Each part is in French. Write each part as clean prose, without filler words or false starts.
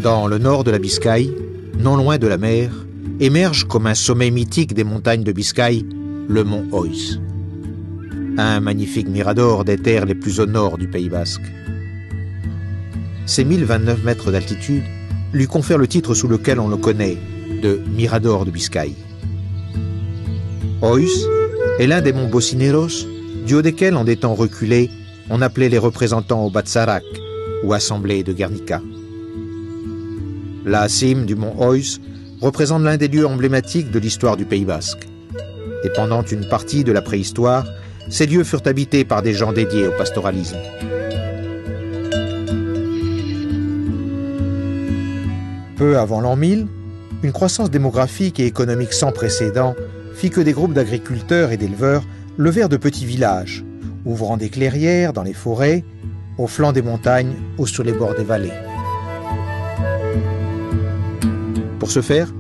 Dans le nord de la Biscaye, non loin de la mer, émerge comme un sommet mythique des montagnes de Biscaye, le mont Oiz. Un magnifique mirador des terres les plus au nord du Pays basque. Ses 1029 mètres d'altitude lui confèrent le titre sous lequel on le connaît, de Mirador de Biscaye. Oiz est l'un des monts Bocineros, du haut desquels, en des temps reculés, on appelait les représentants au Batzarak, ou Assemblée de Guernica. La cime du mont Oiz représente l'un des lieux emblématiques de l'histoire du Pays basque. Et pendant une partie de la préhistoire, ces lieux furent habités par des gens dédiés au pastoralisme. Peu avant l'an 1000, une croissance démographique et économique sans précédent fit que des groupes d'agriculteurs et d'éleveurs levèrent de petits villages, ouvrant des clairières dans les forêts, au flanc des montagnes ou sur les bords des vallées. Pour ce faire,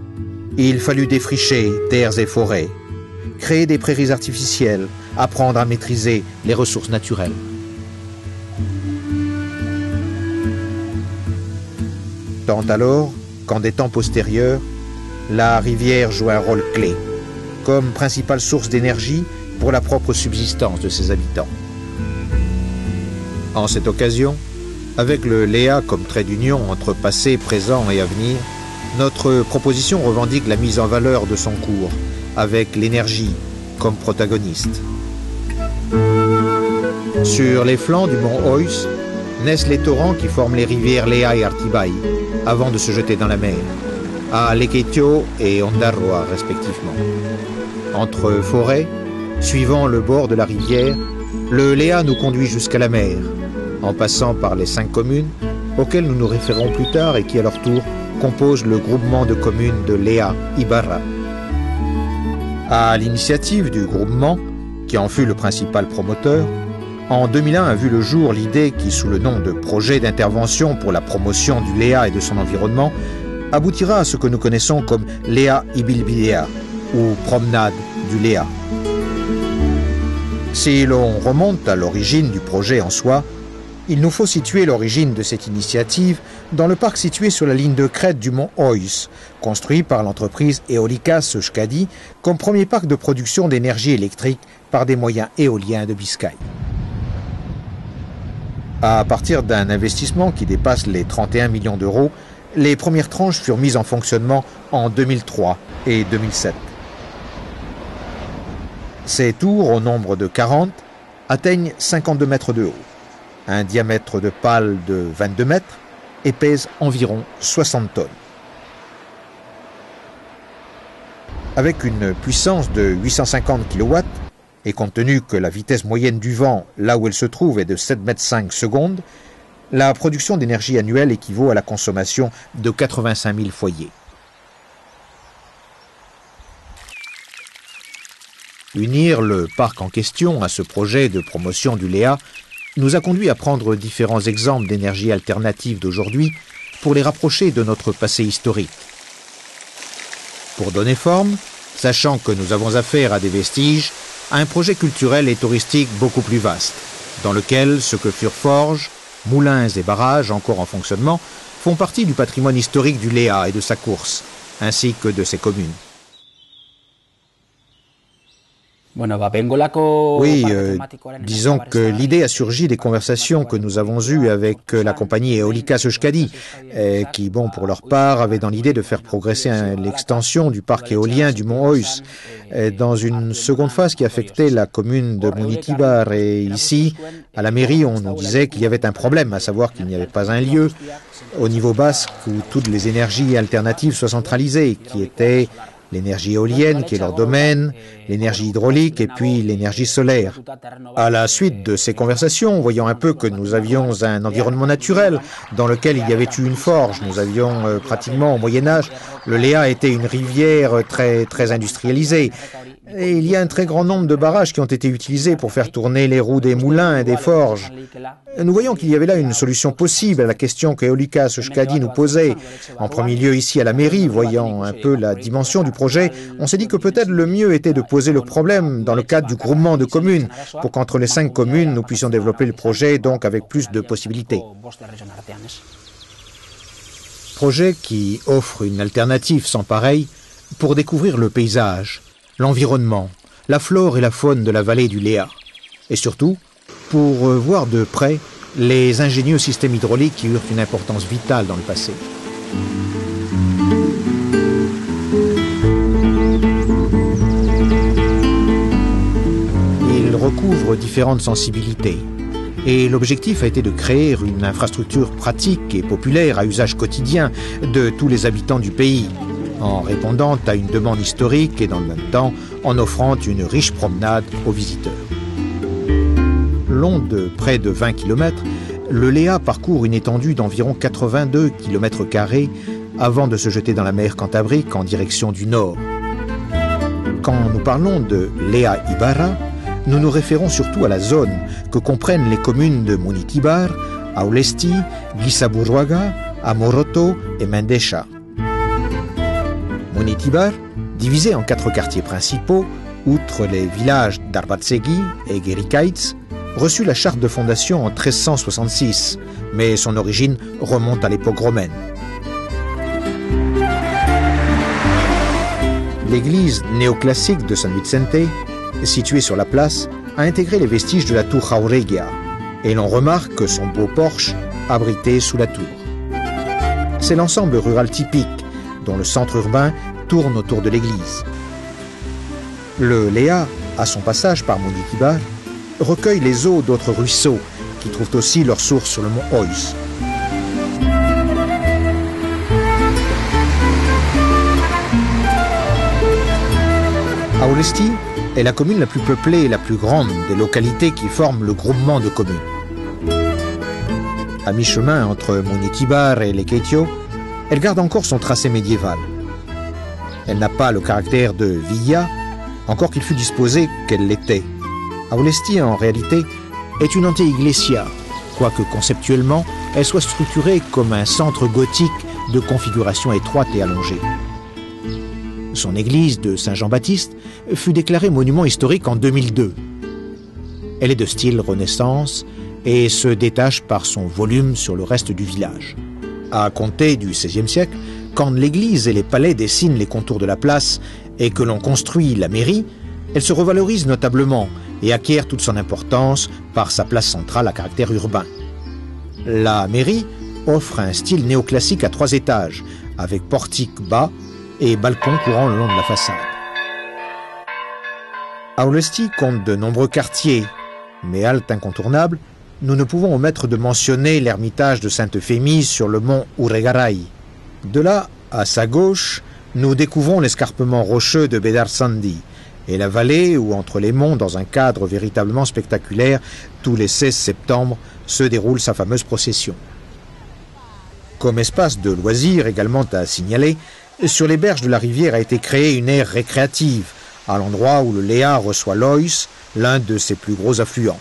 il fallut défricher terres et forêts, créer des prairies artificielles, apprendre à maîtriser les ressources naturelles. Tant alors qu'en des temps postérieurs, la rivière joue un rôle clé, comme principale source d'énergie pour la propre subsistance de ses habitants. En cette occasion, avec le Léa comme trait d'union entre passé, présent et avenir, notre proposition revendique la mise en valeur de son cours, avec l'énergie comme protagoniste. Sur les flancs du mont Oiz naissent les torrents qui forment les rivières Léa et Artibai, avant de se jeter dans la mer, à Lequeitio et Ondarroa respectivement. Entre forêts, suivant le bord de la rivière, le Léa nous conduit jusqu'à la mer, en passant par les 5 communes, auxquelles nous nous référons plus tard et qui à leur tour composent le groupement de communes de Léa Ibarra. À l'initiative du groupement, qui en fut le principal promoteur, en 2001 a vu le jour l'idée qui, sous le nom de projet d'intervention pour la promotion du Léa et de son environnement, aboutira à ce que nous connaissons comme Léa Ibilbidea, ou promenade du Léa. Si l'on remonte à l'origine du projet en soi, il nous faut situer l'origine de cette initiative dans le parc situé sur la ligne de crête du mont Oiz, construit par l'entreprise Eólicas Euskadi comme premier parc de production d'énergie électrique par des moyens éoliens de Biscaye. À partir d'un investissement qui dépasse les 31 millions d'euros, les premières tranches furent mises en fonctionnement en 2003 et 2007. Ces tours, au nombre de 40, atteignent 52 mètres de haut, un diamètre de pale de 22 mètres et pèsent environ 60 tonnes. Avec une puissance de 850 kW, et compte tenu que la vitesse moyenne du vent, là où elle se trouve, est de 7,5 m secondes, la production d'énergie annuelle équivaut à la consommation de 85 000 foyers. Unir le parc en question à ce projet de promotion du Léa nous a conduit à prendre différents exemples d'énergie alternative d'aujourd'hui pour les rapprocher de notre passé historique. Pour donner forme, sachant que nous avons affaire à des vestiges, à un projet culturel et touristique beaucoup plus vaste, dans lequel ce que furent forges, moulins et barrages encore en fonctionnement font partie du patrimoine historique du Léa et de sa course, ainsi que de ses communes. Oui, disons que l'idée a surgi des conversations que nous avons eues avec la compagnie Eólicas Euskadi, qui, pour leur part, avait dans l'idée de faire progresser l'extension du parc éolien du mont Oiz, dans une seconde phase qui affectait la commune de Munitibar. Et ici, à la mairie, on nous disait qu'il y avait un problème, à savoir qu'il n'y avait pas un lieu au niveau basque où toutes les énergies alternatives soient centralisées, qui étaient l'énergie éolienne, qui est leur domaine, l'énergie hydraulique et puis l'énergie solaire. À la suite de ces conversations, voyant un peu que nous avions un environnement naturel dans lequel il y avait eu une forge, nous avions pratiquement au Moyen-Âge, le Léa était une rivière très industrialisée. Et il y a un très grand nombre de barrages qui ont été utilisés pour faire tourner les roues des moulins et des forges. Nous voyons qu'il y avait là une solution possible à la question que Eólicas Euskadi nous posait. En premier lieu ici à la mairie, voyant un peu la dimension du projet, on s'est dit que peut-être le mieux était de poser le problème dans le cadre du groupement de communes, pour qu'entre les 5 communes, nous puissions développer le projet, donc avec plus de possibilités. Projet qui offre une alternative sans pareille pour découvrir le paysage, l'environnement, la flore et la faune de la vallée du Léa. Et surtout, pour voir de près les ingénieux systèmes hydrauliques qui eurent une importance vitale dans le passé. Il recouvre différentes sensibilités. Et l'objectif a été de créer une infrastructure pratique et populaire à usage quotidien de tous les habitants du pays, en répondant à une demande historique et dans le même temps en offrant une riche promenade aux visiteurs. Long de près de 20 km, le Léa parcourt une étendue d'environ 82 km² avant de se jeter dans la mer Cantabrique en direction du nord. Quand nous parlons de Léa Ibarra, nous nous référons surtout à la zone que comprennent les communes de Munitibar, Aulesti, Gisaburruaga, Amoroto et Mendecha. Munitibar, divisé en 4 quartiers principaux, outre les villages d'Arbatsegui et Gerikaitz, reçut la charte de fondation en 1366, mais son origine remonte à l'époque romaine. L'église néoclassique de San Vicente, située sur la place, a intégré les vestiges de la tour Jaureguia, et l'on remarque son beau porche abrité sous la tour. C'est l'ensemble rural typique, dont le centre urbain tourne autour de l'église. Le Léa, à son passage par Munitibar, recueille les eaux d'autres ruisseaux qui trouvent aussi leur source sur le mont Ois. Aulesti est la commune la plus peuplée et la plus grande des localités qui forment le groupement de communes. À mi-chemin entre Munitibar et Lekeitio, elle garde encore son tracé médiéval. Elle n'a pas le caractère de villa, encore qu'il fût disposé qu'elle l'était. Aulesti, en réalité, est une anti-iglesia, quoique conceptuellement, elle soit structurée comme un centre gothique de configuration étroite et allongée. Son église de Saint-Jean-Baptiste fut déclarée monument historique en 2002. Elle est de style Renaissance et se détache par son volume sur le reste du village. À compter du XVIe siècle, quand l'église et les palais dessinent les contours de la place et que l'on construit la mairie, elle se revalorise notablement et acquiert toute son importance par sa place centrale à caractère urbain. La mairie offre un style néoclassique à 3 étages, avec portique bas et balcon courant le long de la façade. Aulesti compte de nombreux quartiers, mais halte incontournable, nous ne pouvons omettre de mentionner l'ermitage de Sainte-Euphémie sur le mont Uregaray. De là, à sa gauche, nous découvrons l'escarpement rocheux de Bedarsandi et la vallée où, entre les monts, dans un cadre véritablement spectaculaire, tous les 16 septembre, se déroule sa fameuse procession. Comme espace de loisirs également à signaler, sur les berges de la rivière a été créée une aire récréative, à l'endroit où le Léa reçoit l'Ois, l'un de ses plus gros affluents.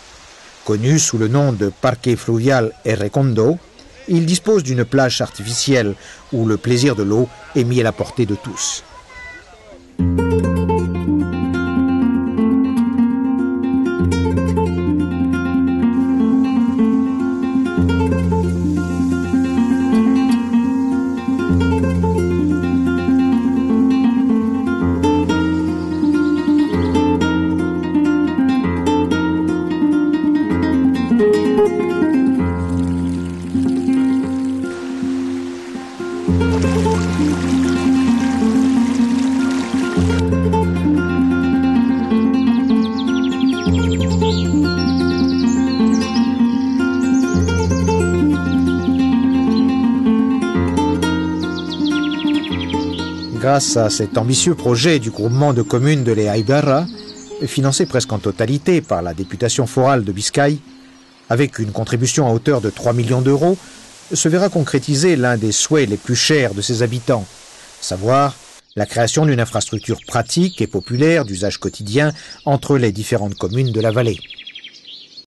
Connu sous le nom de Parque Fluvial Errekondo, il dispose d'une plage artificielle où le plaisir de l'eau est mis à la portée de tous. Grâce à cet ambitieux projet du groupement de communes de Léa Ibarra, financé presque en totalité par la députation forale de Biscaye, avec une contribution à hauteur de 3 millions d'euros, se verra concrétiser l'un des souhaits les plus chers de ses habitants, savoir la création d'une infrastructure pratique et populaire d'usage quotidien entre les différentes communes de la vallée.